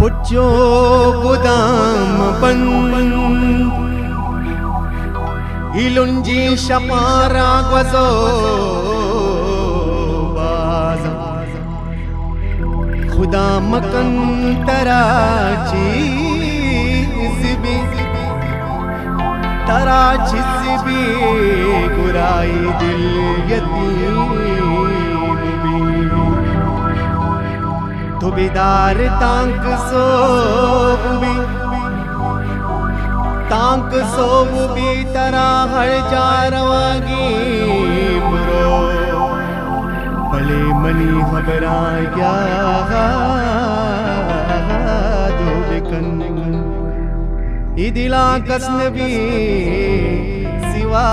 पुच्चो गुदाम बंद इलुंजी शपारा ग्वजो बाजा खुदा मकन तराची जिबी तराची जिबी गुराई दिल यतीम तो बेदार तांक सोबी तरा हर जारवागी बुरो भले मनी खबरा क्या दो बेकन इदिला कसनबी सिवा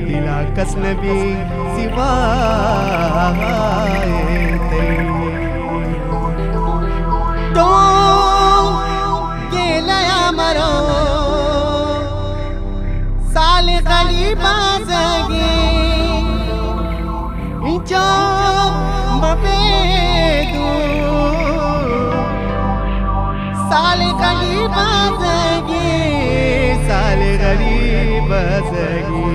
दिला कसनबी सिवा तो गेलया मरो साल गरीबा जगी जो मबेदू साल गरीबा जगी साल गरीबा जगी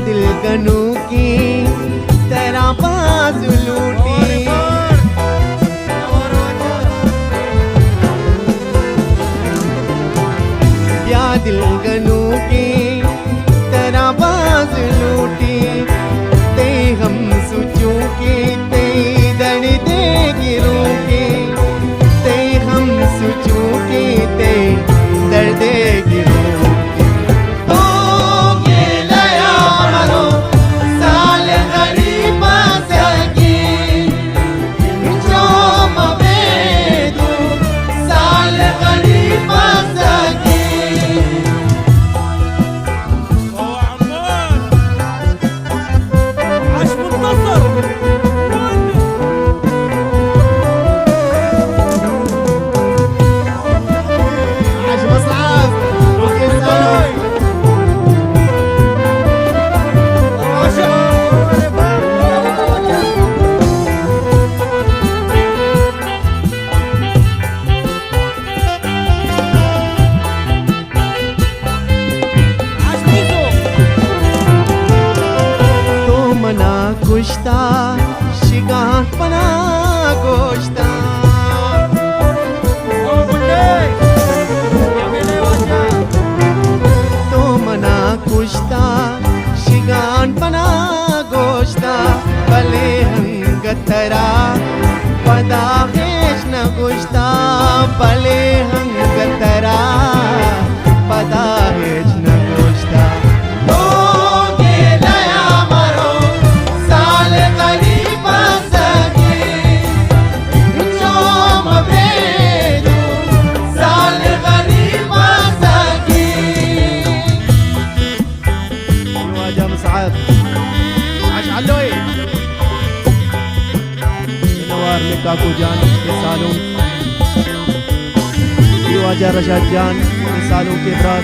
दिल गनू की तरह बाज लूटी या दिल गनू की तरह बाज लूटी ते हम सोचू की ते दर्द दे गिरू की ते हम सोचू की ते दर्द दे गिरू गोश्ता शिगार पना गोश्ता तो मना कुश्ता शिगार पना गोश्ता भले हंगतरा पदा हेश न गोश्ता भले हंगतरा ख्वाजा रशाद जान के सालों के बाद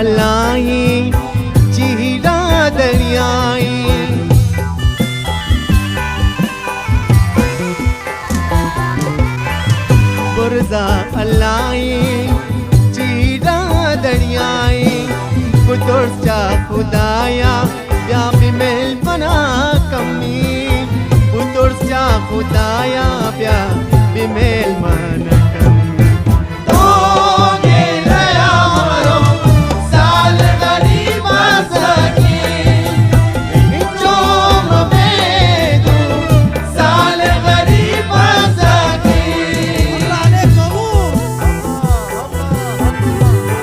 अल्लाही चीरा दरियाई बुरजा अल्लाही चीरा दरियाई बुतुर्चा खुदाया या बिमेल बना कमी बुतुर्चा खुदाया या बिमेल बना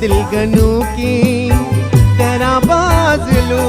दिल गनू की तरह बाजलू